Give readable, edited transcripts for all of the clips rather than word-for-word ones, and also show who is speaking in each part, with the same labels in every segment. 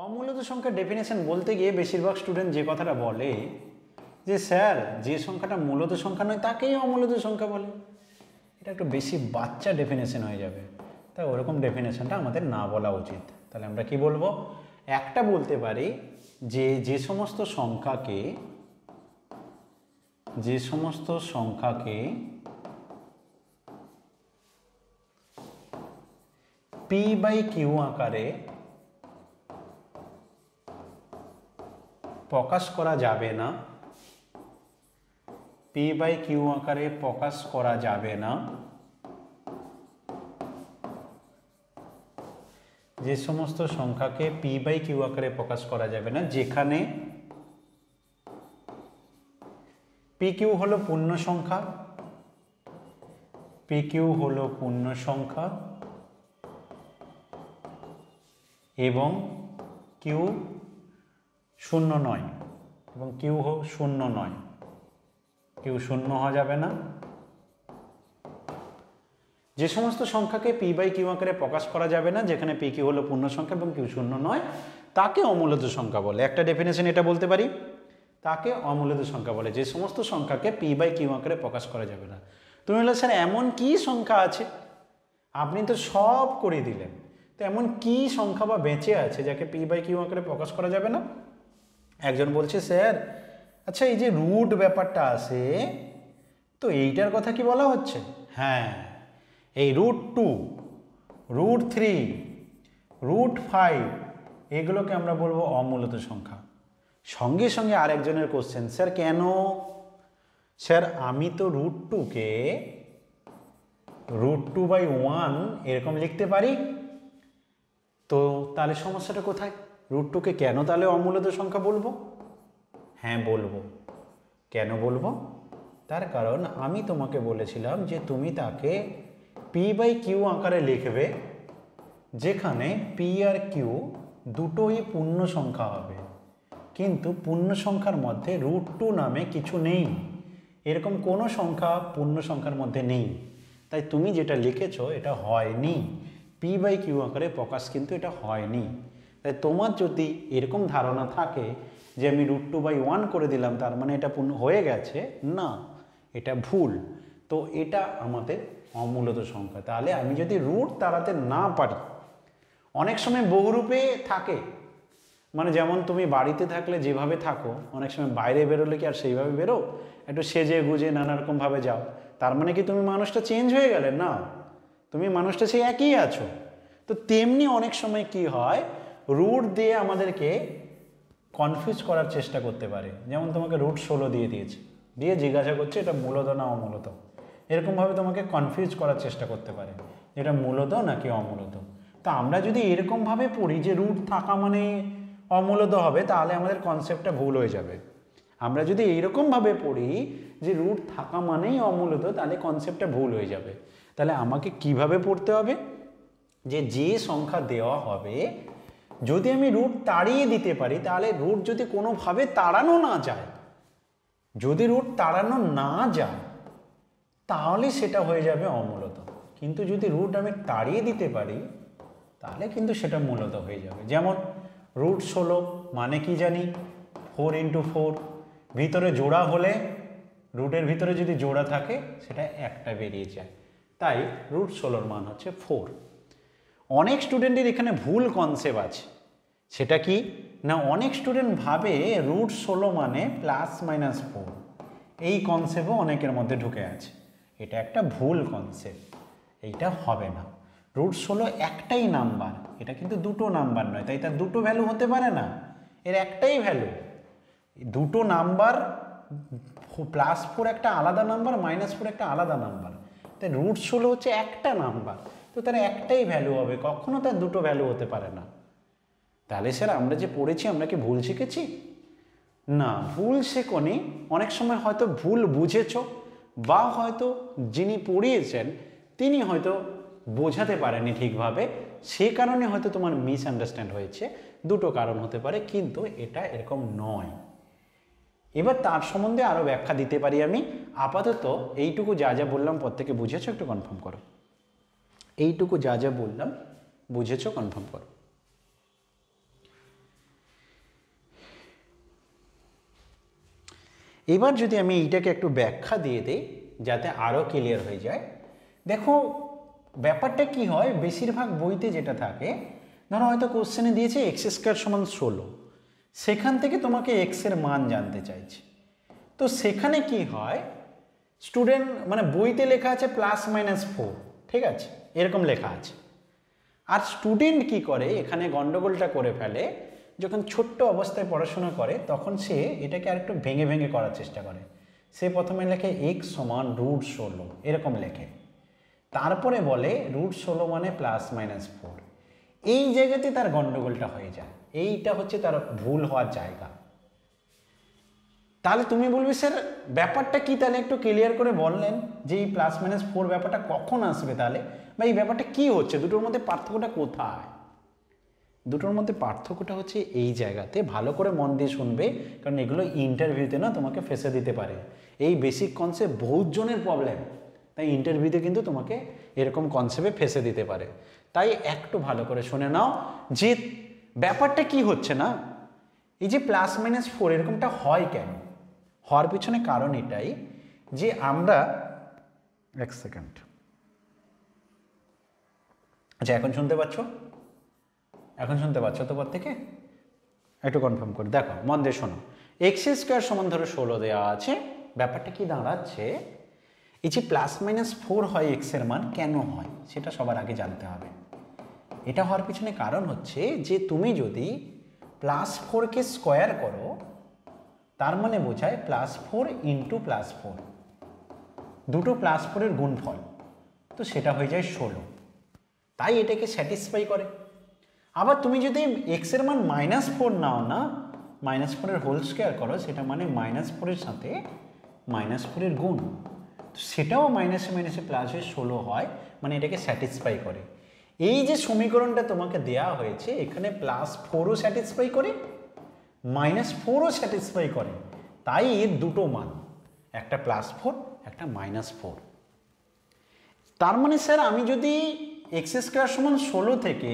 Speaker 1: অমূলত সংখ্যার ডেফিনেশন বলতে গিয়ে বেশিরভাগ স্টুডেন্ট যে কথাটা বলে যে স্যার যে সংখ্যাটা মূলত সংখ্যা নয় তাকেই অমূলত সংখ্যা বলে। এটা একটু বেশি বাচ্চা ডেফিনেশন হয়ে যাবে, তাই ওরকম ডেফিনেশনটা আমাদের না বলা উচিত। তাহলে আমরা কি বলবো? একটা বলতে পারি যে যে সমস্ত সংখ্যাকে p/q আকারে প্রকাশ করা যাবে না, p/q আকারে প্রকাশ করা যাবে না, যে সমস্ত সংখ্যাকে p/q আকারে প্রকাশ করা যাবে না, যেখানে pq হলো পূর্ণ সংখ্যা, pq হলো পূর্ণ সংখ্যা এবং q শূন্য নয়, এবং q শূন্য নয়, q শূন্য হওয়া যাবে না। যে সমস্ত সংখ্যাকে p/q আকারে প্রকাশ করা যাবে না, যেখানে pq হলো পূর্ণ সংখ্যা এবং q শূন্য নয়, তাকে অমূলত সংখ্যা বলে। একটা ডেফিনেশন এটা বলতে পারি, তাকে অমূলত সংখ্যা বলে যে সমস্ত সংখ্যাকে p/q আকারে প্রকাশ করা যাবে না। তুমি বললে স্যার এমন কি সংখ্যা আছে? আপনি তো সব করে দিলেন, তো এমন কি সংখ্যা বা বেঁচে আছে যাকে p/q আকারে প্রকাশ করা যাবে না? একজন বলছে স্যার আচ্ছা এই যে রুট ব্যাপারটা আছে, তো এইটার কথা কি বলা হচ্ছে? হ্যাঁ, এই √2, √3, √5 এগুলোকে আমরা বলবো অমূলত সংখ্যা। সঙ্গে সঙ্গে আরেকজনের কোশ্চেন, স্যার কেন? স্যার আমি তো √2কে √2/1 এরকম লিখতে পারি, তো তাহলে সমস্যাটা কোথায়? √2কে কেন তাহলে অমূলত সংখ্যা বলবো? হ্যাঁ বলবো। কেন বলবো? তার কারণ আমি তোমাকে বলেছিলাম যে তুমি তাকে p/q আকারে লিখবে, যেখানে p আর q দুটোই পূর্ণ সংখ্যা হবে, কিন্তু পূর্ণ সংখ্যার মধ্যে √2 নামে কিছু নেই, এরকম কোনো সংখ্যা পূর্ণ সংখ্যার মধ্যে নেই। তাই তুমি যেটা লিখেছো এটা হয়নি, p/q আকারে প্রকাশ কিন্তু এটা হয়নি। তাই তোমার যদি এরকম ধারণা থাকে যে আমি √2/1 করে দিলাম তার মানে এটা পূর্ণ হয়ে গেছে, না, এটা ভুল। তো এটা আমাদের অমূলত সংখ্যা। তাহলে আমি যদি রুট তাড়াতে না পারি, অনেক সময় বহুরূপে থাকে, মানে যেমন তুমি বাড়িতে থাকলে যেভাবে থাকো, অনেক সময় বাইরে বেরোলে কি আর সেইভাবে বেরো? একটু সেজে গুজে নানা রকমভাবে যাও, তার মানে কি তুমি মানুষটা চেঞ্জ হয়ে গেলে? না, তুমি মানুষটা সেই একই আছো। তো তেমনি অনেক সময় কি হয়, রুট দিয়ে আমাদেরকে কনফিউজ করার চেষ্টা করতে পারে। যেমন তোমাকে √16 দিয়ে দিয়েছে, দিয়ে জিজ্ঞাসা করছে এটা মূলত না অমূলত, এরকমভাবে তোমাকে কনফিউজ করার চেষ্টা করতে পারে এটা মূলত নাকি অমূলত। তা আমরা যদি এরকমভাবে পড়ি যে রুট থাকা মানে অমূলত হবে, তাহলে আমাদের কনসেপ্টটা ভুল হয়ে যাবে। আমরা যদি এইরকমভাবে পড়ি যে রুট থাকা মানেই অমূলত, তাহলে কনসেপ্টটা ভুল হয়ে যাবে। তাহলে আমাকে কিভাবে পড়তে হবে? যে সংখ্যা দেওয়া হবে যদি আমি রুট তাড়িয়ে দিতে পারি, তাহলে রুট যদি কোনোভাবে তাড়ানো না যায়, যদি রুট তাড়ানো না যায় তাহলে সেটা হয়ে যাবে অমূলত। কিন্তু যদি রুট আমি তাড়িয়ে দিতে পারি তাহলে কিন্তু সেটা মূলত হয়ে যাবে। যেমন √16 মানে কি জানি? 4 × 4, ভিতরে জোড়া হলে, রুটের ভিতরে যদি জোড়া থাকে সেটা একটা বেরিয়ে যায়, তাই √16 মান হচ্ছে 4। অনেক স্টুডেন্টের এখানে ভুল কনসেপ্ট আছে, সেটা কি না, অনেক স্টুডেন্ট ভাবে √16 মানে +-4, এই কনসেপ্টও অনেকের মধ্যে ঢুকে আছে। এটা একটা ভুল কনসেপ্ট, এইটা হবে না। √16 একটাই নাম্বার, এটা কিন্তু দুটো নাম্বার নয়, তাই তার দুটো ভ্যালু হতে পারে না, এর একটাই ভ্যালু। দুটো নাম্বার, +4 একটা আলাদা নাম্বার, -4 একটা আলাদা নাম্বার, তাই √16 হচ্ছে একটা নাম্বার, তো তার একটাই ভ্যালু হবে, কখনো তার দুটো ভ্যালু হতে পারে না। তাহলে স্যার আমরা যে পড়েছি আমরা কি ভুল শিখেছি? না, ভুল শেখনি। অনেক সময় হয়তো ভুল বুঝেছ, বা হয়তো যিনি পড়িয়েছেন তিনি হয়তো বোঝাতে পারেনি ঠিকভাবে, সে কারণে হয়তো তোমার মিসআন্ডারস্ট্যান্ড হয়েছে। দুটো কারণ হতে পারে, কিন্তু এটা এরকম নয়। এবার তার সম্বন্ধে আরও ব্যাখ্যা দিতে পারি আমি। আপাতত এইটুকু যা যা বললাম প্রত্যেকে বুঝেছো? একটু কনফার্ম করো। এইটুকু যা যা বললাম বুঝেছো? কনফার্ম করো। এবার যদি আমি এইটাকে একটু ব্যাখ্যা দিয়ে দিই যাতে আরও ক্লিয়ার হয়ে যায়। দেখো ব্যাপারটা কি হয়, বেশিরভাগ বইতে যেটা থাকে, ধরো হয়তো কোশ্চেনে দিয়েছে এক্স স্কোয়ার সমান 16, সেখান থেকে তোমাকে এক্সের মান জানতে চাইছে। তো সেখানে কি হয়, স্টুডেন্ট মানে বইতে লেখা আছে +-4, ঠিক আছে, এরকম লেখা আছে। আর স্টুডেন্ট কি করে এখানে গন্ডগোলটা করে ফেলে, যখন ছোট্ট অবস্থায় পড়াশোনা করে তখন সে এটাকে আরেকটু ভেঙে ভেঙে করার চেষ্টা করে। সে প্রথমে লেখে x সমান √16 এরকম লেখে, তারপরে বলে √16 মানে +-4। এই জায়গাতে তার গন্ডগোলটা হয়ে যায়, এইটা হচ্ছে তার ভুল হওয়ার জায়গা। তাহলে তুমি বলবে স্যার ব্যাপারটা কি, তাহলে একটু ক্লিয়ার করে বললেন যে এই +-4 ব্যাপারটা কখন আসবে, তাহলে বা এই ব্যাপারটা কি হচ্ছে, দুটোর মধ্যে পার্থক্যটা কোথায়? দুটোর মধ্যে পার্থক্যটা হচ্ছে এই জায়গাতে, ভালো করে মন দিয়ে শুনবে, কারণ এগুলো ইন্টারভিউতে না তোমাকে ফেসে দিতে পারে। এই বেসিক কনসেপ্ট বহুত জনের প্রবলেম, তাই ইন্টারভিউতে কিন্তু তোমাকে এরকম কনসেপ্টে ফেসে দিতে পারে। তাই একটু ভালো করে শুনে নাও যে ব্যাপারটা কি হচ্ছে না, এই যে +-4 এরকমটা হয় কেন, হওয়ার পিছনে কারণ এটাই যে আমরা, এক সেকেন্ড, আচ্ছা এখন শুনতে পাচ্ছ? এখন শুনতে পাচ্ছ তো প্রত্যেকে? একটু কনফার্ম করে দেখো, মন দিয়ে শোনো। x² সমান ধরো 16 দেওয়া আছে, ব্যাপারটা কি দাঁড়াচ্ছে, এই যে +-4 হয় x এর মান, কেন হয় সেটা সবার আগে জানতে হবে। এটা হওয়ার পিছনে কারণ হচ্ছে যে তুমি যদি +4 কে স্কোয়ার করো, তার মানে বোঝায় +4 × +4, দুটো +4 এর গুণফল, তো সেটা হয়ে যায় 16, তাই এটাকে স্যাটিসফাই করে। আবার তুমি যদি x এর মান -4 নাও না, -4 এর হোল স্কোয়ার করো, সেটা মানে -4 এর সাথে -4 এর গুণ, সেটাও মাইনাসে মাইনাসে প্লাস হয়ে 16 হয়, মানে এটাকে স্যাটিসফাই করে। এই যে সমীকরণটা তোমাকে দেয়া হয়েছে, এখানে +4ও স্যাটিসফাই করে, -4ও স্যাটিসফাই করে, তাই এর দুটো মান, একটা +4 একটা -4। তার মানে স্যার আমি যদি x² সমান 16 থেকে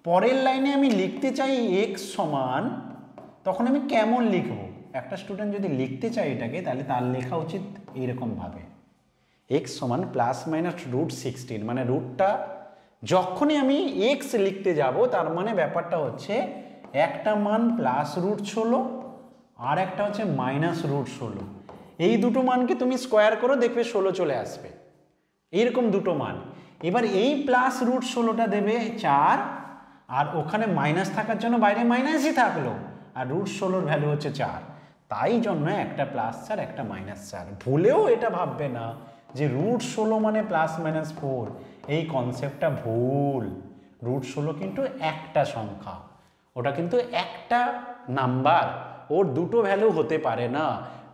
Speaker 1: পরের লাইনে আমি লিখতে চাই x সমান, তখন আমি কেমন লিখব? একটা স্টুডেন্ট যদি লিখতে চাই এটাকে, তাহলে তার লেখা উচিত এইরকমভাবে, x সমান +-√16, মানে রুটটা যখনই আমি x লিখতে যাব, তার মানে ব্যাপারটা হচ্ছে একটা মান +√16 আর একটা হচ্ছে -√16, এই দুটো মানকে তুমি স্কোয়ার করো, দেখবে 16 চলে আসবে, এইরকম দুটো মান। এবার এই +√16টা দেবে 4, আর ওখানে মাইনাস থাকার জন্য বাইরে মাইনাসই থাকলো, আর √16 ভ্যালু হচ্ছে 4, তাই জন্য একটা +4 একটা -4। ভুলেও এটা ভাববে না যে √16 মানে +-4, এই কনসেপ্টটা ভুল। √16 কিন্তু একটা সংখ্যা, ওটা কিন্তু একটা নাম্বার, ওর দুটো ভ্যালু হতে পারে না।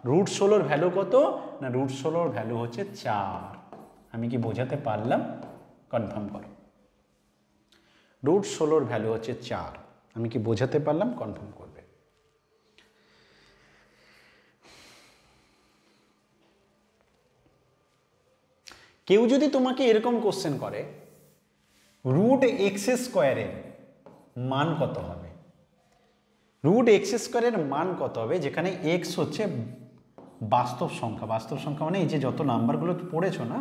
Speaker 1: √16 ভ্যালু কত না, √16 ভ্যালু হচ্ছে 4। আমি কি বোঝাতে পারলাম? কনফার্ম করো। √16 ভ্যালু হচ্ছে 4, আমি কি বোঝাতে পারলাম? কনফার্ম করবে। কেউ যদি তোমাকে এরকম কোশ্চেন করে √x² এর মান কত হবে, √x² এর মান কত হবে, যেখানে x হচ্ছে বাস্তব সংখ্যা, বাস্তব সংখ্যা মানে এই যে যত নাম্বারগুলো পড়েছো না,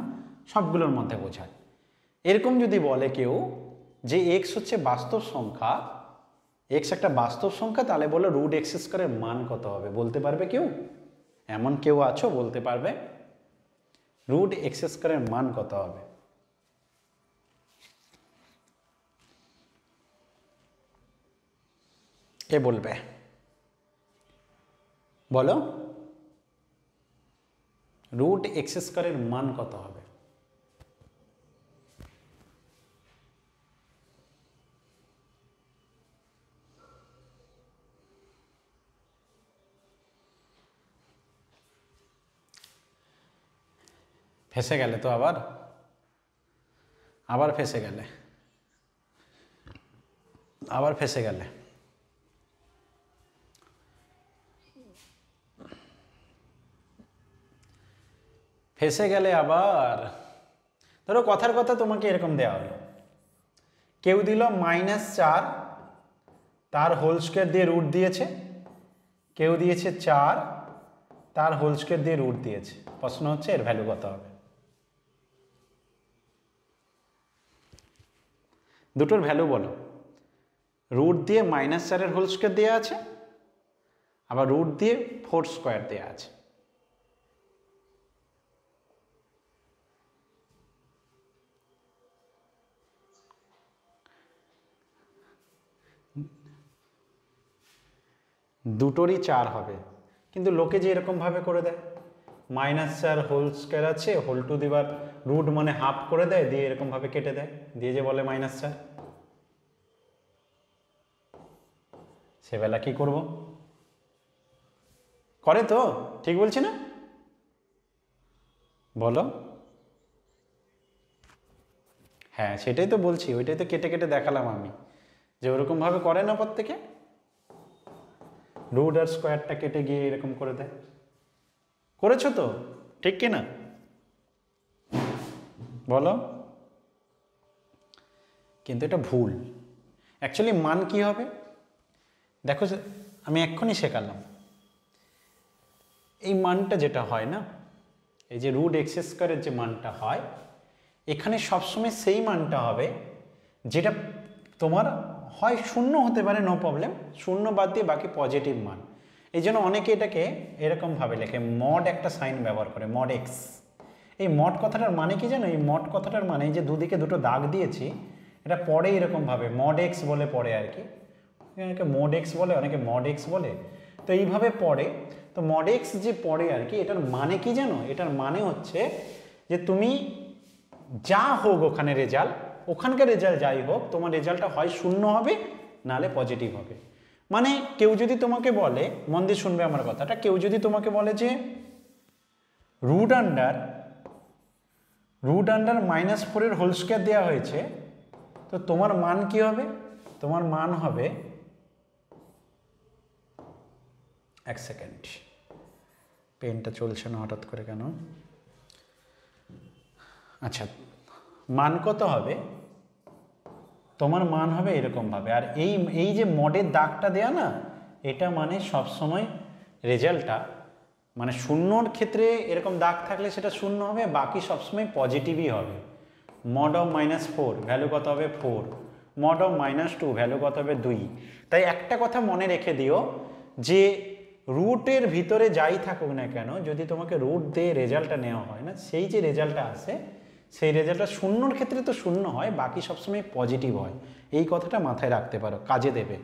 Speaker 1: সবগুলোর মধ্যে বোঝায়। এরকম যদি বলে কেউ যে x হচ্ছে বাস্তব সংখ্যা, x একটা বাস্তব সংখ্যা, তাহলে বলো √x² এর মান কত হবে, বলতে পারবে কেউ? এমন কেউ আছো বলতে পারবে √x² এর মান কত হবে? কে বলবে? বলো, √x² এর মান কত হবে? ফেসে গেলে তো, আবার ফেসে গেলে, আবার ফেসে গেলে। ফেসে গেলে আবার। ধরো কথার কথা তোমাকে এরকম দেওয়া হলো, কেউ দিল -4, তার হোল স্কোয়ার দিয়ে রুট দিয়েছে, কেউ দিয়েছে 4, তার হোল স্কয়ার দিয়ে রুট দিয়েছে, প্রশ্ন হচ্ছে এর ভ্যালু কত হবে। দুটোর ভ্যালু বলো। রুট দিয়ে -4 হোল স্কয়ার দেওয়া আছে, আবার রুট দিয়ে 4 স্কয়ার দেওয়া আছে। দুটোরই 4 হবে, কিন্তু লোকে যে এরকমভাবে করে দেয়, -4 হোল স্কয়ার আছে, whole to the power root মানে হাফ করে দেয়, দিয়ে এরকমভাবে কেটে দেয়, দিয়ে যে বলে -4, সেবেলা কি করব? করে তো, ঠিক বলছি না? বলো। হ্যাঁ সেটাই তো বলছি, ওইটাই তো কেটে কেটে দেখালাম আমি, যে ওরকমভাবে করে না প্রত্যেকে, রুট আর স্কোয়ারটা কেটে গিয়ে এরকম করে দেয়। করেছো তো, ঠিক কি না? বলো। কিন্তু এটা ভুল। অ্যাকচুয়ালি মান কি হবে দেখো, আমি এক্ষুনি শেখালাম। এই মানটা যেটা হয় না, এই যে রুট এক্স স্কোয়ারের যে মানটা হয়, এখানে সবসময় সেই মানটা হবে যেটা তোমার হয় শূন্য হতে পারে, নো প্রবলেম, শূন্য বাদ দিয়ে বাকি পজিটিভ মান। এই জন্য অনেকে এটাকে এরকমভাবে লেখে, মড একটা সাইন ব্যবহার করে, মড এক্স। এই মড কথাটার মানে কি জানো? এই মড কথাটার মানে যে দুদিকে দুটো দাগ দিয়েছি, এটা পড়ে এরকমভাবে মড এক্স বলে পড়ে আর কি, অনেকে মোড এক্স বলে, অনেকে মড এক্স বলে, তো এইভাবে পড়ে। তো মড এক্স যে পড়ে আর কি, এটার মানে কি জানো? এটার মানে হচ্ছে যে তুমি যা হোক ওখানে রেজাল্ট, ওখানকার রেজাল্ট যাই হোক, তোমার রেজাল্টটা হয় শূন্য হবে, নাহলে পজিটিভ হবে। মানে কেউ যদি তোমাকে বলে, মন দিয়ে শুনবে আমার কথাটা, কেউ যদি তোমাকে বলে যে রুট আন্ডার -4 হোল স্কয়ার দেওয়া হয়েছে, তো তোমার মান কি হবে? তোমার মান হবে, এক সেকেন্ড, পেনটা চলছে না হঠাৎ করে কেন? আচ্ছা, মান কত হবে? তোমার মান হবে এরকমভাবে। আর এই যে মডের দাগটা দেয়া না, এটা মানে সবসময় রেজাল্টটা, মানে শূন্যর ক্ষেত্রে এরকম দাগ থাকলে সেটা শূন্য হবে, বাকি সবসময় পজিটিভই হবে। মড অফ -4 ভ্যালু কত হবে? 4। মড অফ -2 ভ্যালু কত হবে? 2। তাই একটা কথা মনে রেখে দিও, যে রুটের ভিতরে যাই থাকুক না কেন, যদি তোমাকে রুট দিয়ে রেজাল্টটা নেওয়া হয় না, সেই যে রেজাল্টটা আসে, সেই রেজাল্টটা শূন্যর ক্ষেত্রে তো শূন্য হয়, বাকি সবসময় পজিটিভ হয়। এই কথাটা মাথায় রাখতে পারো, কাজে দেবে,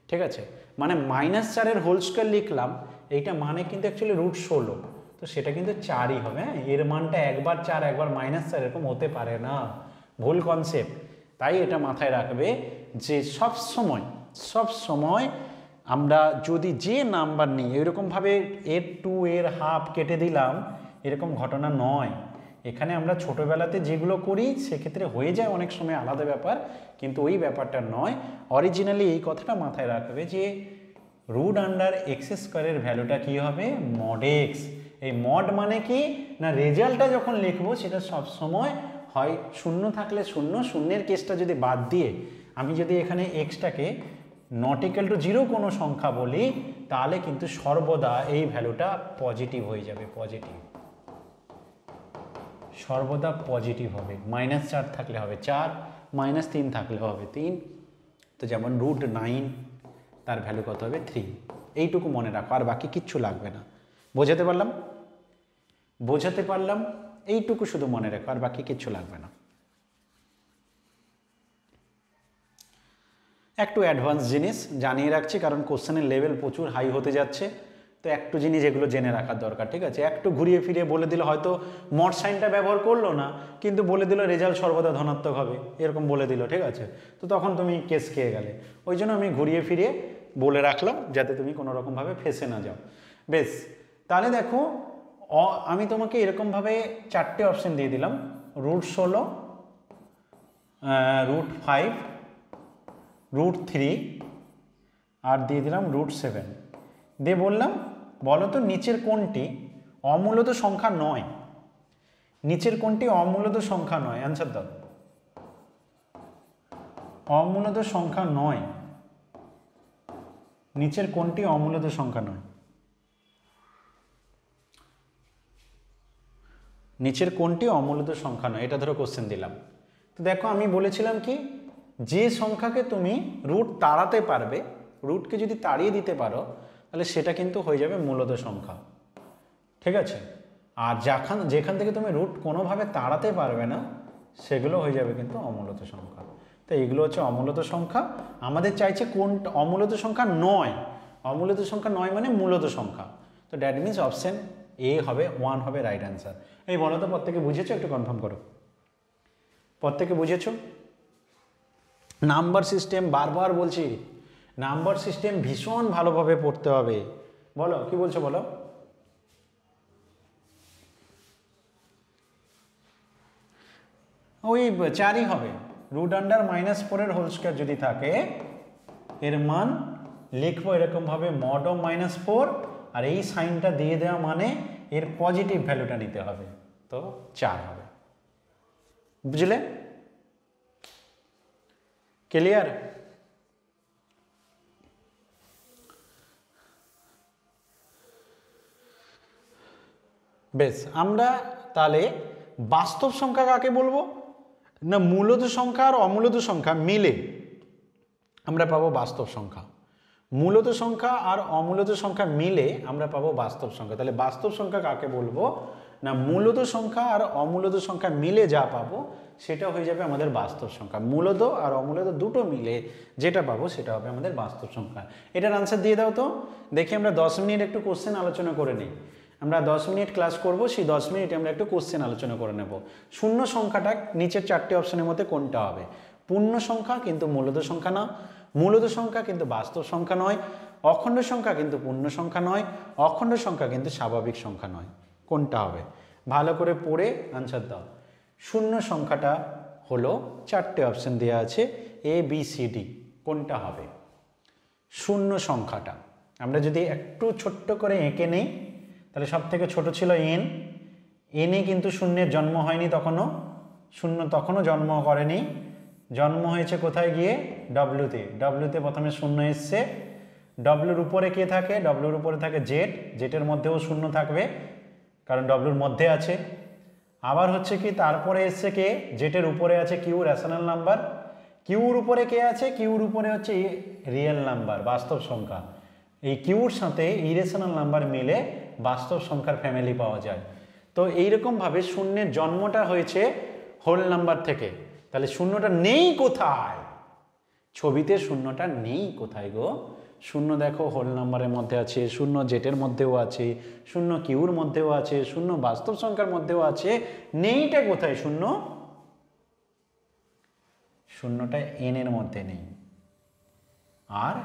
Speaker 1: ঠিক আছে? মানে -4 হোল স্কয়ার লিখলাম, এইটা মানে কিন্তু অ্যাকচুয়ালি √16, তো সেটা কিন্তু 4ই হবে। হ্যাঁ, এর মানটা একবার 4 একবার -4 এরকম হতে পারে না, ভুল কনসেপ্ট। তাই এটা মাথায় রাখবে যে সব সময় আমরা যদি যে নাম্বার নিই, এরকমভাবে এর 2 এর হাফ কেটে দিলাম, এরকম ঘটনা নয়। এখানে আমরা ছোটোবেলাতে যেগুলো করি সেক্ষেত্রে হয়ে যায় অনেক সময়, আলাদা ব্যাপার, কিন্তু ওই ব্যাপারটা নয়। অরিজিনালি এই কথাটা মাথায় রাখবে যে রুট আন্ডার এক্স স্কোয়ারের ভ্যালুটা কী হবে? Mod x. এই মড মানে কি না, রেজাল্টটা যখন লিখবো সেটা সবসময় হয় শূন্য থাকলে শূন্য, শূন্যের কেসটা যদি বাদ দিয়ে আমি যদি এখানে এক্সটাকে নট ইকুয়াল টু 0 কোনো সংখ্যা বলি, তাহলে কিন্তু সর্বদা এই ভ্যালুটা পজিটিভ হয়ে যাবে, পজিটিভ, সর্বদা পজিটিভ হবে। -4 থাকলে হবে 4, -3 থাকলে হবে 3। তো যেমন √9, তার ভ্যালু কত হবে? 3। এইটুকু মনে রাখো, আর বাকি কিচ্ছু লাগবে না। বোঝাতে পারলাম? এইটুকু শুধু মনে রাখো, আর বাকি কিচ্ছু লাগবে না। একটু অ্যাডভান্স জিনিস জানিয়ে রাখছি, কারণ কোশ্চেনের লেভেল প্রচুর হাই হতে যাচ্ছে, তো একটু জিনিস এগুলো জেনে রাখার দরকার, ঠিক আছে? একটু ঘুরিয়ে ফিরিয়ে বলে দিল, হয়তো মড সাইনটা ব্যবহার করলো না, কিন্তু বলে দিল রেজাল্ট সর্বদা ধনাত্মক হবে, এরকম বলে দিল, ঠিক আছে? তো তখন তুমি কেস খেয়ে গেলে। ওই জন্য আমি ঘুরিয়ে ফিরিয়ে বলে রাখলাম, যাতে তুমি কোনো রকমভাবে ফেসে না যাও। বেশ, তাহলে দেখো, আমি তোমাকে এরকমভাবে 4টে অপশন দিয়ে দিলাম, √16, √5, √3, আর দিয়ে দিলাম √7, দিয়ে বললাম বলো তো নিচের কোনটি অমূলত সংখ্যা নয়? নিচের কোনটি অমূলত সংখ্যা নয়? অ্যান্সার দাও। অমূলত সংখ্যা নয়, নিচের কোনটি অমূলত সংখ্যা নয়? নিচের কোনটি অমূলত সংখ্যা নয়, এটা ধরো কোশ্চেন দিলাম। তো দেখো আমি বলেছিলাম কি, যে সংখ্যাকে তুমি রুট তাড়াতে পারবে, রুটকে যদি তাড়িয়ে দিতে পারো তাহলে সেটা কিন্তু হয়ে যাবে মূলত সংখ্যা, ঠিক আছে। আর যেখান থেকে তুমি রুট কোনোভাবে তাড়াতে পারবে না সেগুলো হয়ে যাবে কিন্তু অমূলত সংখ্যা। তো এগুলো হচ্ছে অমূলত সংখ্যা। আমাদের চাইছে কোন অমূলত সংখ্যা নয়, অমূলত সংখ্যা নয় মানে মূলত সংখ্যা। তো দ্যাট মিনস অপশন এ হবে 1 হবে রাইট অ্যান্সার। এই বলো তো প্রত্যেকে বুঝেছো, একটু কনফার্ম করো, প্রত্যেকে বুঝেছো? নাম্বার সিস্টেম বারবার বলছি, নাম্বার সিস্টেম ভীষণ ভালোভাবে পড়তে হবে। বলো কি বলছো বলো। ওই 4ই হবে, রুট আন্ডার -4 হোল স্কয়ার যদি থাকে এর মান লিখবো এরকমভাবে মড অফ -4, আর এই সাইনটা দিয়ে দেওয়া মানে এর পজিটিভ ভ্যালুটা নিতে হবে, তো 4 হবে। বুঝলে? ক্লিয়ার? বেশ, আমরা তাহলে বাস্তব সংখ্যা কাকে বলবো না, মূলত সংখ্যা আর অমূলত সংখ্যা মিলে আমরা পাবো বাস্তব সংখ্যা। মূলত সংখ্যা আর অমূলত সংখ্যা মিলে আমরা পাবো বাস্তব সংখ্যা। তাহলে বাস্তব সংখ্যা কাকে বলবো না, মূলত সংখ্যা আর অমূলত সংখ্যা মিলে যা পাবো সেটা হয়ে যাবে আমাদের বাস্তব সংখ্যা। মূলত আর অমূলত দুটো মিলে যেটা পাবো সেটা হবে আমাদের বাস্তব সংখ্যা। এটার আনসার দিয়ে দাও তো দেখি। আমরা 10 মিনিট একটু কোশ্চেন আলোচনা করে নিই। আমরা 10 মিনিট ক্লাস করব, সেই 10 মিনিটে আমরা একটু কোশ্চেন আলোচনা করে নেব। শূন্য সংখ্যাটা নিচের 4টে অপশনের মধ্যে কোনটা হবে? পূর্ণ সংখ্যা কিন্তু মূলত সংখ্যা না, মূলত সংখ্যা কিন্তু বাস্তব সংখ্যা নয়, অখণ্ড সংখ্যা কিন্তু পূর্ণ সংখ্যা নয়, অখণ্ড সংখ্যা কিন্তু স্বাভাবিক সংখ্যা নয়। কোনটা হবে? ভালো করে পড়ে আনসার দাও। শূন্য সংখ্যাটা হলো 4টে অপশন দেওয়া আছে এ বি সি ডি, কোনটা হবে শূন্য সংখ্যাটা? আমরা যদি একটু ছোট্ট করে এঁকে নেই তাহলে সব থেকে ছোট ছিল এন, এনে কিন্তু শূন্যের জন্ম হয়নি তখনও, শূন্য তখনও জন্ম করেনি, জন্ম হয়েছে কোথায় গিয়ে? ডব্লুতে। ডব্লুতে প্রথমে শূন্য এসছে, ডব্লুর উপরে কে থাকে? ডব্লুর উপরে থাকে জেড, জেটের মধ্যেও শূন্য থাকবে কারণ ডব্লুর মধ্যে আছে। আবার হচ্ছে কি তারপরে এসছে কে? জেটের উপরে আছে কিউ, রেশনাল নাম্বার। কিউর উপরে কে আছে? কিউর উপরে হচ্ছে রিয়েল নাম্বার, বাস্তব সংখ্যা। এই কিউর সাথে ইরেশনাল নাম্বার মিলে বাস্তব সংখ্যার ফ্যামিলি পাওয়া যায়। তো এইরকমভাবে শূন্যের জন্মটা হয়েছে হোল নাম্বার থেকে। তাহলে শূন্যটা নেই কোথায়? ছবিতে শূন্যটা নেই কোথায় গো? শূন্য দেখো হোল নাম্বারের মধ্যে আছে, শূন্য জেটের মধ্যেও আছে, শূন্য কিউর মধ্যেও আছে, শূন্য বাস্তব সংখ্যার মধ্যেও আছে। নেইটা কোথায় শূন্য? শূন্যটা এন এর মধ্যে নেই, আর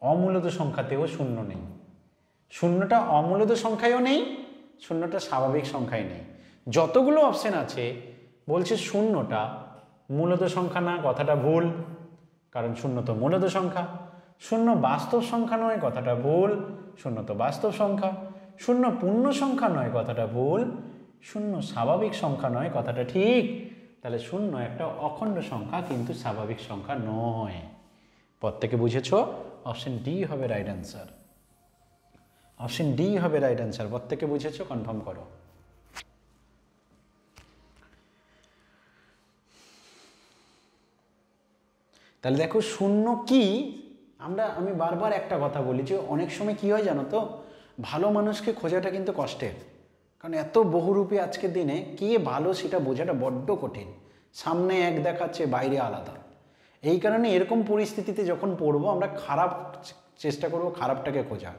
Speaker 1: অমূলত সংখ্যাতেও শূন্য নেই। শূন্যটা অমূলত সংখ্যায়ও নেই, শূন্যটা স্বাভাবিক সংখ্যায় নেই। যতগুলো অপশন আছে বলছে শূন্যটা মূলত সংখ্যা না, কথাটা ভুল, কারণ শূন্য তো মূলত সংখ্যা। শূন্য বাস্তব সংখ্যা নয়, কথাটা ভুল, শূন্য তো বাস্তব সংখ্যা। শূন্য পূর্ণ সংখ্যা নয়, কথাটা ভুল, শূন্য স্বাভাবিক সংখ্যা নয়, কথাটা ঠিক। তাহলে শূন্য একটা অখণ্ড সংখ্যা কিন্তু স্বাভাবিক সংখ্যা নয়। প্রত্যেকে বুঝেছো? অপশন ডি হবে রাইট অ্যান্সার, অপশন ডি হবে রাইট অ্যান্সার। প্রত্যেকে বুঝেছো? কনফার্ম করো। তাহলে দেখো শূন্য কি, আমি বারবার একটা কথা বলি যে অনেক সময় কি হয় জানো তো, ভালো মানুষকে খোঁজাটা কিন্তু কষ্টের, কারণ এত বহুরূপী আজকের দিনে কে ভালো সেটা বোঝাটা বড্ড কঠিন। সামনে এক দেখাচ্ছে, বাইরে আলাদা। এই কারণে এরকম পরিস্থিতিতে যখন পড়বো আমরা খারাপ চেষ্টা করবো খারাপটাকে খোঁজার,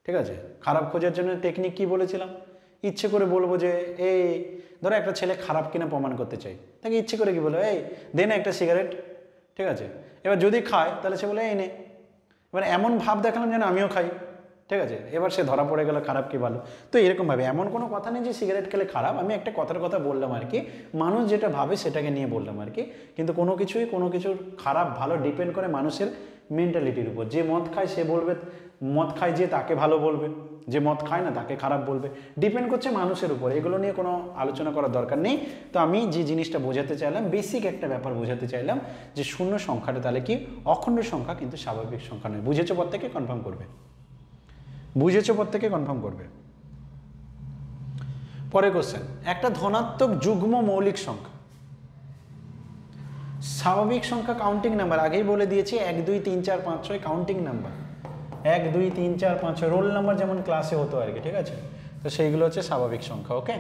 Speaker 1: ঠিক আছে? খারাপ খোঁজার জন্য টেকনিক কি বলেছিলাম? ইচ্ছে করে বলবো যে এই ধরো একটা ছেলে খারাপ কিনা প্রমাণ করতে চাই, তাকে ইচ্ছে করে কি বলবো, এই দে না একটা সিগারেট, ঠিক আছে? এবার যদি খায় তাহলে সে বলে এই নে। এবার এমন ভাব দেখালাম যেন আমিও খাই, ঠিক আছে? এবার সে ধরা পড়ে গেল খারাপ কি ভালো। তো এরকমভাবে এমন কোনো কথা নেই যে সিগারেট খেলে খারাপ, আমি একটা কথার কথা বললাম আর কি, মানুষ যেটা ভাবে সেটাকে নিয়ে বললাম আর কি। কিন্তু কোনো কিছুর খারাপ ভালো ডিপেন্ড করে মানুষের মেন্টালিটির উপর। যে মদ খায় সে বলবে মদ খায়, যে তাকে ভালো বলবে, যে মদ খায় না তাকে খারাপ বলবে, ডিপেন্ড করছে মানুষের উপর। এগুলো নিয়ে কোনো আলোচনা করার দরকার নেই। তো আমি যে জিনিসটা বোঝাতে চাইলাম, বেসিক একটা ব্যাপার বোঝাতে চাইলাম যে শূন্য সংখ্যাটা তাহলে কি অখণ্ড সংখ্যা কিন্তু স্বাভাবিক সংখ্যা নয়। বুঝেছো? প্রত্যেকে কনফার্ম করবে। বুঝেছো? প্রত্যেকে কনফার্ম করবে। পরের কোশ্চেন, একটা ধনাত্মক যুগ্ম মৌলিক সংখ্যা, স্বাভাবিক সংখ্যা কাউন্টিং নাম্বার, আগেই বলে দিয়েছি 1 2 3 4 5 6 কাউন্টিং নাম্বার, 1 2 3 4 5 6 রোল নাম্বার যেমন ক্লাসে হতো আর কি, ঠিক আছে? তো সেইগুলো হচ্ছে স্বাভাবিক সংখ্যা। ওকে,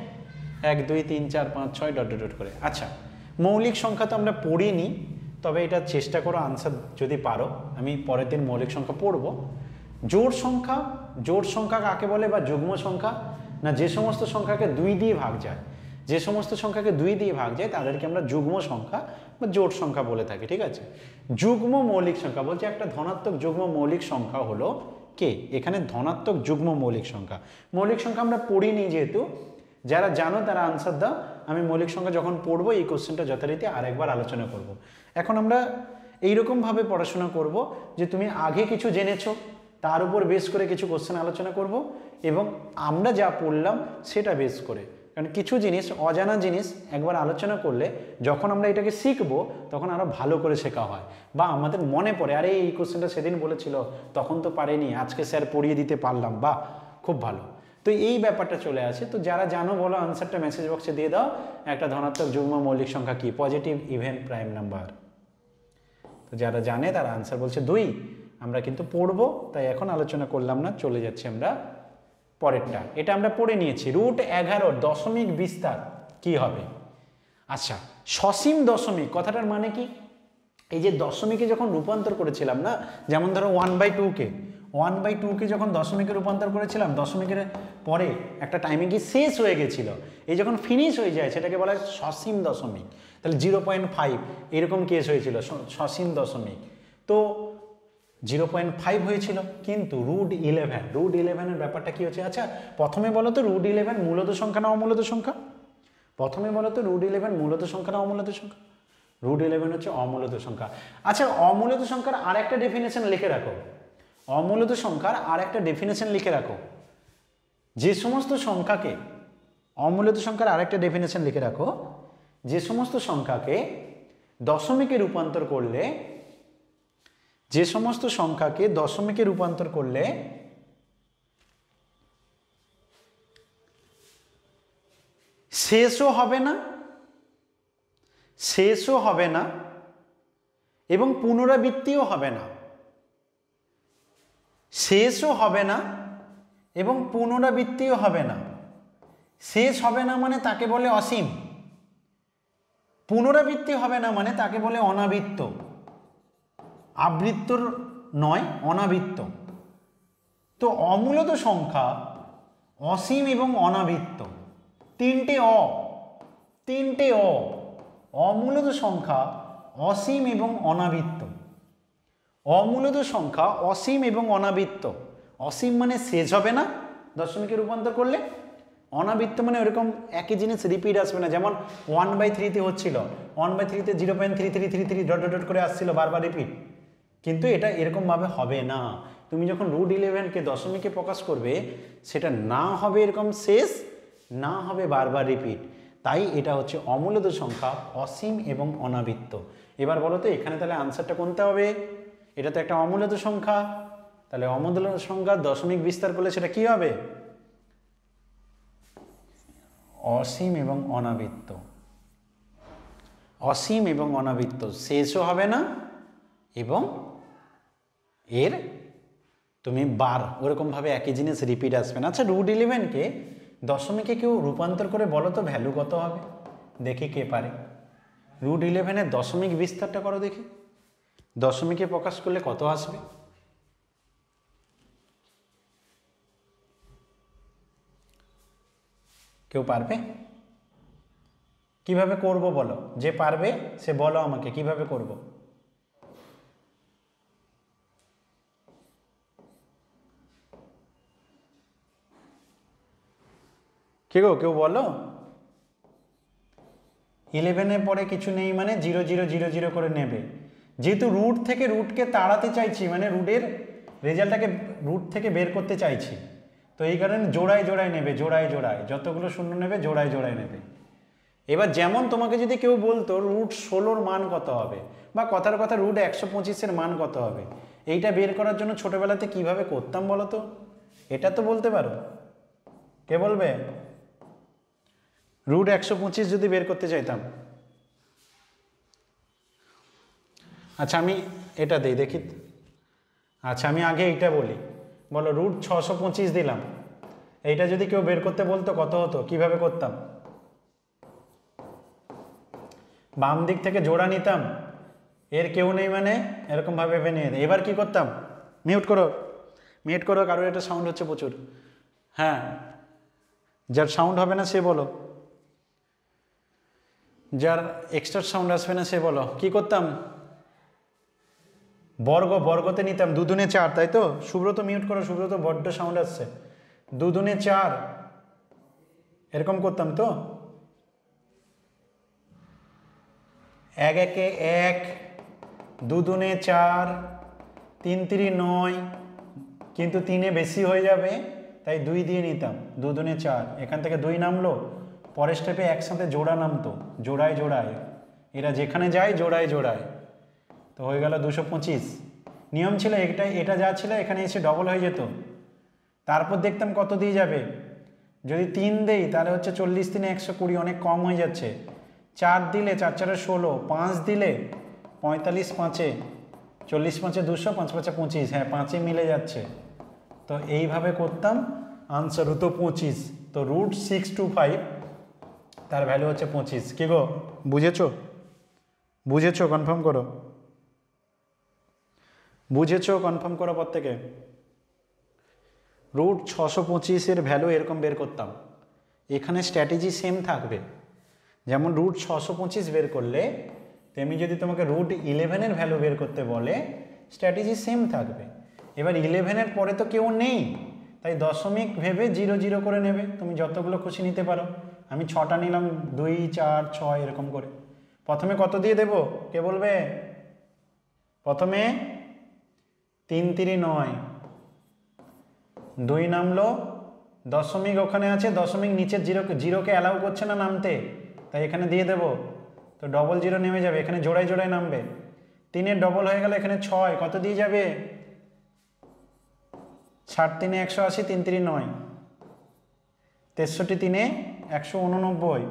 Speaker 1: 1 2 3 4 5 6 ডট ডট ডট করে। আচ্ছা, মৌলিক সংখ্যা তো আমরা পড়িনি, তবে এটা চেষ্টা করো আনসার যদি পারো, আমি পরের দিন মৌলিক সংখ্যা পড়বো। জোড় সংখ্যা, জোড় সংখ্যা কাকে বলে বা যুগ্ম সংখ্যা? না, যে সমস্ত সংখ্যাকে 2 দিয়ে ভাগ যায়, যে সমস্ত সংখ্যাকে 2 দিয়ে ভাগ যায় তাদেরকে আমরা যুগ্ম সংখ্যা বা জোড় সংখ্যা বলে থাকি, ঠিক আছে? যুগ্ম মৌলিক সংখ্যা বলছে একটা ধনাত্মক যুগ্ম মৌলিক সংখ্যা হলো কে? এখানে ধনাত্মক যুগ্ম মৌলিক সংখ্যা। মৌলিক সংখ্যা আমরা পড়িনি যেহেতু, যারা জানো তারা আনসার দাও। আমি মৌলিক সংখ্যা যখন পড়বো এই কোশ্চেনটা যথারীতি আরেকবার আলোচনা করব। এখন আমরা এইরকমভাবে পড়াশোনা করব যে তুমি আগে কিছু জেনেছো, তার উপর বেস করে কিছু কোশ্চেন আলোচনা করব, এবং আমরা যা পড়লাম সেটা বেস করে। কারণ কিছু জিনিস, অজানা জিনিস একবার আলোচনা করলে যখন আমরা এটাকে শিখবো তখন আরও ভালো করে শেখা হয়, বা আমাদের মনে পড়ে আরে এই কোশ্চেনটা সেদিন বলেছিল তখন তো পারেনি, আজকে স্যার পড়িয়ে দিতে পারলাম, বা খুব ভালো। তো এই ব্যাপারটা চলে আসে। তো যারা জানো বলো, আনসারটা মেসেজ বক্সে দিয়ে দাও। একটা ধনাত্মক যুগ্ম মৌলিক সংখ্যা কি? Positive even prime number. তো যারা জানে তারা আনসার বলছে 2। আমরা কিন্তু পড়বো, তাই এখন আলোচনা করলাম না, চলে যাচ্ছি আমরা পরেরটা। এটা আমরা পড়ে নিয়েছি। √11 দশমিক বিস্তার কি হবে? আচ্ছা, সসীম দশমিক কথাটার মানে কি? এই যে দশমিকে যখন রূপান্তর করেছিলাম না, যেমন ধরো 1/2কে 1/2কে যখন দশমিকে রূপান্তর করেছিলাম, দশমিকের পরে একটা টাইমে গিয়ে শেষ হয়ে গেছিল, এই যখন ফিনিশ হয়ে যায় সেটাকে বলা হয় সসীম দশমিক। তাহলে 0.5 এরকম কেস হয়েছিল সসীম দশমিক। তো 0.5 হয়েছিল, কিন্তু √11 ব্যাপারটা কি হচ্ছে? আচ্ছা, প্রথমে বলো তো √11 মূলত সংখ্যা না অমূলত সংখ্যা? প্রথমে বলো তো √11 মূলত সংখ্যা না অমূলত সংখ্যা? √11 হচ্ছে অমূলত সংখ্যা। আচ্ছা, অমূলত সংখ্যার আর একটা ডেফিনেশন লিখে রাখো। অমূলত সংখ্যার আর একটা ডেফিনেশন লিখে রাখো। যে সমস্ত সংখ্যাকে, অমূলত সংখ্যার আর একটা ডেফিনেশন লিখে রাখো, যে সমস্ত সংখ্যাকে দশমিকে রূপান্তর করলে, যে সমস্ত সংখ্যাকে দশমিকে রূপান্তর করলে শেষও হবে না, শেষও হবে না এবং পুনরাবৃত্তিও হবে না, শেষও হবে না এবং পুনরাবৃত্তিও হবে না। শেষ হবে না মানে তাকে বলে অসীম, পুনরাবৃত্তি হবে না মানে তাকে বলে অনাবৃত্ত। আবৃত্তর নয়, অনাবৃত্ত। তো অমূলত সংখ্যা অসীম এবং অনাবৃত্ত, তিনটে অমূলত সংখ্যা অসীম এবং অনাবৃত্ত। অমূলত সংখ্যা অসীম এবং অনাবৃত্ত। অসীম মানে শেষ হবে না দশমিকে রূপান্তর করলে, অনাবৃত্ত মানে ওরকম একই জিনিস রিপিট আসবে না। যেমন 1/3 হচ্ছিল, 1/3 0.3333 ডট ডট করে আসছিল বারবার রিপিট, কিন্তু এটা এরকমভাবে হবে না। তুমি যখন √11কে দশমিকে প্রকাশ করবে, সেটা না হবে এরকম শেষ, না হবে বারবার রিপিট। তাই এটা হচ্ছে অমূলত সংখ্যা অসীম এবং অনাবৃত্ত। এবার বলো তো এখানে তাহলে আনসারটা কোনটা হবে? এটা তো একটা অমূলত সংখ্যা, তাহলে অমূলত সংখ্যা দশমিক বিস্তার করলে সেটা কি হবে? অসীম এবং অনাবৃত্ত। অসীম এবং অনাবৃত্ত, শেষও হবে না এবং এর তুমি বার ওরকমভাবে একই জিনিস রিপিট আসবে না। আচ্ছা, √11কে দশমিকে কেউ রূপান্তর করে বলো তো ভ্যালু কত হবে? দেখি কে পারে। √11-এর দশমিক বিস্তারটা করো দেখি, দশমিকে প্রকাশ করলে কত আসবে? কেউ পারবে? কিভাবে করব বলো, যে পারবে সে বলো আমাকে কিভাবে করব। কে গো, কেউ বলো। 11-এর পরে কিছু নেই মানে 0 0 0 0 করে নেবে। যেহেতু রুট থেকে রুটকে তাড়াতে চাইছি, মানে রুটের রেজাল্টটাকে রুট থেকে বের করতে চাইছি, তো এই কারণে জোড়ায় জোড়ায় নেবে, জোড়ায় জোড়ায় যতগুলো শূন্য নেবে জোড়ায় জোড়ায় নেবে। এবার যেমন তোমাকে যদি কেউ বলতো √16-র মান কত হবে, বা কথার কথা √125-এর মান কত হবে, এইটা বের করার জন্য ছোটবেলাতে কিভাবে করতাম বলো তো? এটা তো বলতে পারো, কে বলবে? রুট 125 যদি বের করতে চাইতাম, আচ্ছা আমি এটা দিই দেখি। আচ্ছা আমি আগে এইটা বলি, বলো রুট 625 দিলাম, এইটা যদি কেউ বের করতে বলতো কত হতো, কিভাবে করতাম? বাম দিক থেকে জোড়া নিতাম, এর কেউ নেই মানে এরকমভাবে ভেবে নিয়ে। এবার কি করতাম? মিউট করো, মিউট করো, কারোর এটা সাউন্ড হচ্ছে প্রচুর। হ্যাঁ, যার সাউন্ড হবে না সে বলো, যার এক্সট্রা সাউন্ড আসবে না সে বলো। কি করতাম? বর্গতে নিতাম, 2 দুনে 4, তাই তো? সুব্রত মিউট করো, সুব্রত বড্ড সাউন্ড আসছে। 2 দুনে 4 এরকম করতাম তো। 1 একে 1, 2 দুনে 4, 3 3 9, কিন্তু 3 বেশি হয়ে যাবে তাই 2 দিয়ে নিতাম। 2 দুনে 4, এখান থেকে 2 নামলো, পরের স্টেপে একসাথে জোড়া নামতো, জোড়ায় জোড়ায়, এরা যেখানে যায় জোড়ায় জোড়ায়, তো হয়ে গেল 225। নিয়ম ছিল এটা যা ছিল এখানে এসে ডবল হয়ে যেত। তারপর দেখতাম কত দিয়ে যাবে। যদি 3 দেই তাহলে হচ্ছে 40 3 120, অনেক কম হয়ে যাচ্ছে। 4 দিলে 4 4 16, 5 দিলে 45 5 40 5 200, 5 5 25, হ্যাঁ 5 মিলে যাচ্ছে। তো এইভাবে করতাম, আনসার হতো 25। তো রুট 625 তার ভ্যালু হচ্ছে 25। কি গো, বুঝেছো? বুঝেছো? কনফার্ম করো, বুঝেছো? কনফার্ম করো প্রত্যেকে। রুট 625 ভ্যালু এরকম বের করতাম। এখানে স্ট্র্যাটেজি সেম থাকবে, যেমন রুট 625 বের করলে তেমনি যদি তোমাকে রুট 11 ভ্যালু বের করতে বলে স্ট্র্যাটেজি সেম থাকবে। এবার 11 পরে তো কেউ নেই, তাই দশমিক ভেবে 0 0 করে নেবে, তুমি যতগুলো খুশি নিতে পারো। আমি 6টা নিলাম, 2 4 6 এরকম করে। প্রথমে কত দিয়ে দেব কে বলবে? প্রথমে 3 3 9, 2 নামলো, দশমিক ওখানে আছে, দশমিক নিচের জিরোকে অ্যালাউ করছে না নামতে, তাই এখানে দিয়ে দেব। তো ডবল 0 নেমে যাবে, এখানে জোড়ায় জোড়ায় নামবে। 3 ডবল হয়ে গেল, এখানে 6, কত দিয়ে যাবে? 60 3 180, 3 3 9, 63 3 189,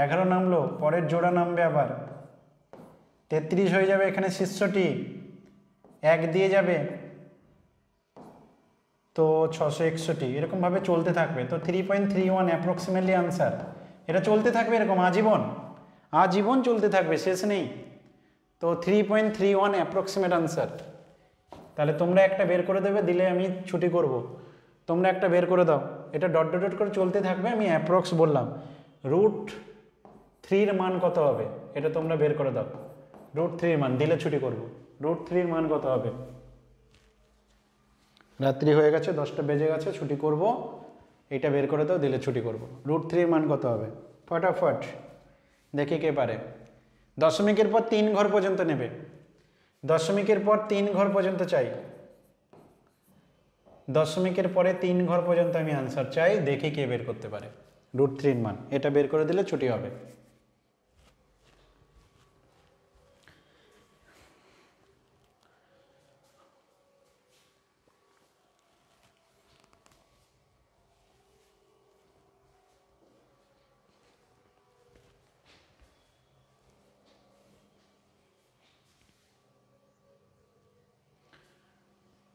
Speaker 1: 11 নামলো, পরের জোড়া নামবে আবার 33 হয়ে যাবে, এখানে 66, 1 দিয়ে যাবে, তো 661। এরকমভাবে চলতে থাকবে। তো 3.31 অ্যাপ্রক্সিমেটলি আনসার। এটা চলতে থাকবে এরকম আজীবন, আজীবন চলতে থাকবে, শেষ নেই। তো 3.31 অ্যাপ্রক্সিমেট আনসার। তাহলে তোমরা একটা বের করে দেবে, দিলে আমি ছুটি করব। তোমরা একটা বের করে দাও, এটা ডট ডট ডট করে চলতে থাকবে, আমি অ্যাপ্রক্স বললাম। রুট 3 মান কত হবে এটা তোমরা বের করে দাও। রুট 3 মান দিলে ছুটি করব। রুট 3 মান কত হবে? রাত্রি হয়ে গেছে, 10টা বেজে গেছে, ছুটি করব। এটা বের করে দাও, দিলে ছুটি করব। রুট 3 মান কত হবে? ফটাফট দেখি কে পারে। দশমিকের পর 3 ঘর পর্যন্ত নেবে, দশমিকের পর 3 ঘর পর্যন্ত চাই, দশমিকের পরে 3 ঘর পর্যন্ত আমি আনসার চাই, দেখি কে বের করতে পারে রুট 3 মান। এটা বের করে দিলে ছুটি হবে।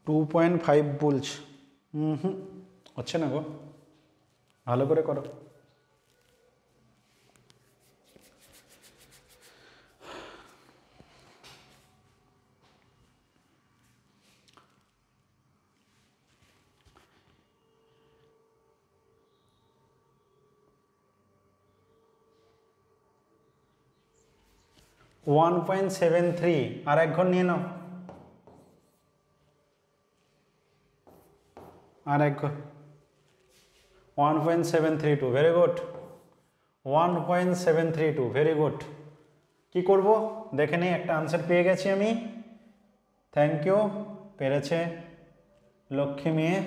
Speaker 1: টু 2.5 বলছ, হচ্ছে না গো, ভালো করে করো। ওয়ান 1.73, আর 1 ঘর নিয়ে নাও, আর 1 ঘর। 1.732, ভেরি গুড। 1.732, very good. কি করব দেখে নেই, একটা আনসার পেয়ে গেছি আমি। থ্যাংক ইউ, পেরেছে লক্ষ্মী মেয়ে।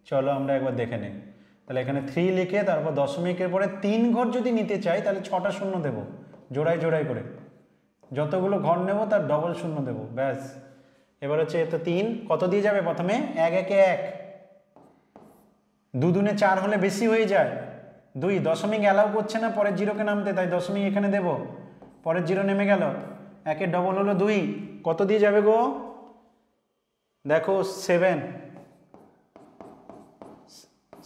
Speaker 1: চলো আমরা একবার দেখে নিই। তাহলে এখানে 3 লিখে তারপর দশমিকের পরে 3 ঘর যদি নিতে চাই তাহলে 6টা শূন্য দেব, জোড়ায় জোড়ায় করে। যতগুলো ঘর নেব তার ডবল শূন্য দেব, ব্যাস। এবার হচ্ছে এত 3 কত দিয়ে যাবে? প্রথমে 1 একে 1, 2 দুনে 4 হলে বেশি হয়ে যায়, 2 দশমিক অ্যালাউ করছে না পরের জিরোকে নামতে, তাই দশমিক এখানে দেব, পরের জিরো নেমে গেল, একের ডবল হলো 2, কত দিয়ে যাবে গো? দেখো 7,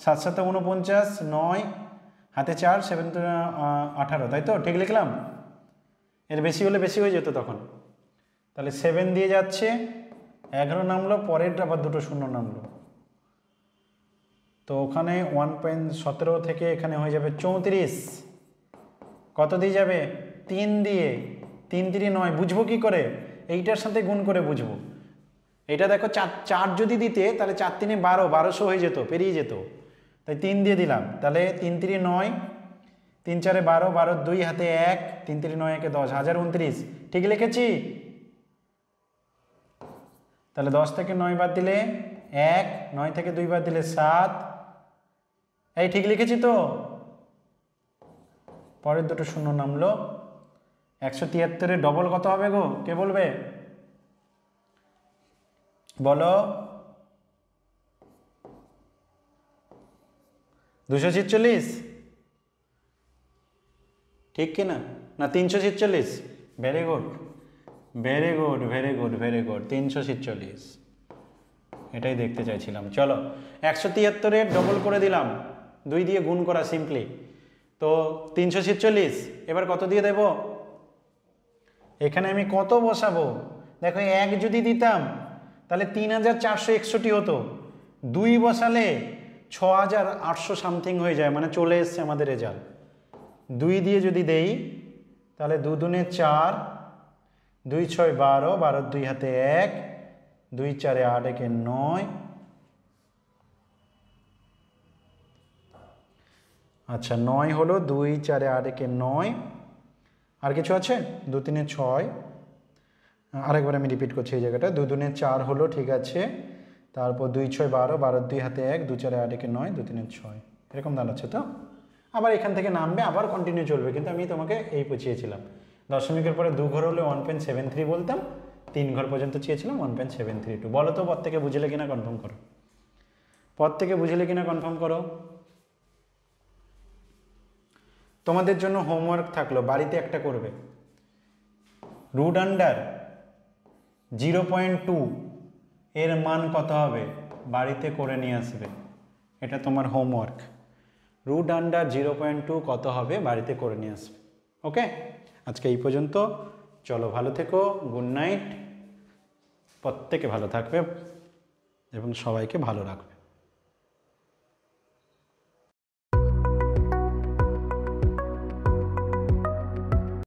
Speaker 1: 7 7 49, 9 হাতে 4, 7 18, তাই তো? ঠিক লিখলাম? এর বেশি হলে বেশি হয়ে যেত তখন। তাহলে 7 দিয়ে যাচ্ছে, 11 নামলো, পরেরটা আবার দুটো শূন্য নামলো, তো ওখানে 1.17 থেকে এখানে হয়ে যাবে 34। কত দিয়ে যাবে? 3 দিয়ে, 3 3 9, বুঝবো কি করে? এইটার সাথে গুণ করে বুঝবো। এটা দেখো 4 যদি দিতে তাহলে 4 3 12, 1200 হয়ে যেত, পেরিয়ে যেত, তাই 3 দিয়ে দিলাম। তাহলে 3 3 9, 3 4 12, 12 2 হাতে 1, 3 3 9 1 10, 1029, ঠিক লিখেছি? তাহলে 10 থেকে 9 বাদ দিলে 1, 9 থেকে 2 বাদ দিলে 7, এই ঠিক লিখেছি তো? পরের দুটো শূন্য নামলো। 173 ডবল কত হবে গো? কে বলবে? বলো। 246, ঠিক কিনা? না 346? Very good, very good, very good, very good, 346, এটাই দেখতে চাইছিলাম। চলো 173 ডবল করে দিলাম, 2 দিয়ে গুণ করা সিম্পলি, তো 346। এবার কত দিয়ে দেব? এখানে আমি কত বসাবো? দেখো 1 যদি দিতাম তাহলে 3461 হতো, 2 বসালে 6800 সামথিং হয়ে যায়, মানে চলে এসছে আমাদের রেজাল্ট। 2 দিয়ে যদি দেই তাহলে 2 দুনে 4, 2 6 12, 12 2 হাতে 1, 2 4 8 1 9, আচ্ছা 9 হলো, 2 4 8 1 9, আর কিছু আছে? 2 3 6, আরেকবার আমি রিপিট করছি এই জায়গাটা, 2 2 4 হলো, ঠিক আছে, তারপর 2 6 12, 12 2 হাতে 1, 2 4 8 1 9, 2 3 6, এরকম দাঁড়াচ্ছে তো? আবার এখান থেকে নামবে, আবার কন্টিনিউ চলবে, কিন্তু আমি তোমাকে এই চেয়েছিলাম দশমিকের পরে 2 ঘর হলে 1.73 বলতাম, 3 ঘর পর্যন্ত চেয়েছিলাম 1.732। বলো তো পর থেকে বুঝলে কিনা কনফার্ম করো, পর থেকে বুঝলে কিনা কনফার্ম করো। তোমাদের জন্য হোমওয়ার্ক থাকলো, বাড়িতে একটা করবে। রুট আন্ডার 0.2 এর মান কত হবে? বাড়িতে করে নিয়ে আসবে, এটা তোমার হোমওয়ার্ক। রুট আন্ডার 0.2 কত হবে? বাড়িতে করে নিয়ে আসবে। ওকে, আজকে এই পর্যন্ত। চলো ভালো থেকো, গুড নাইট, প্রত্যেকে ভালো থাকবে এবং সবাইকে ভালো রাখবে।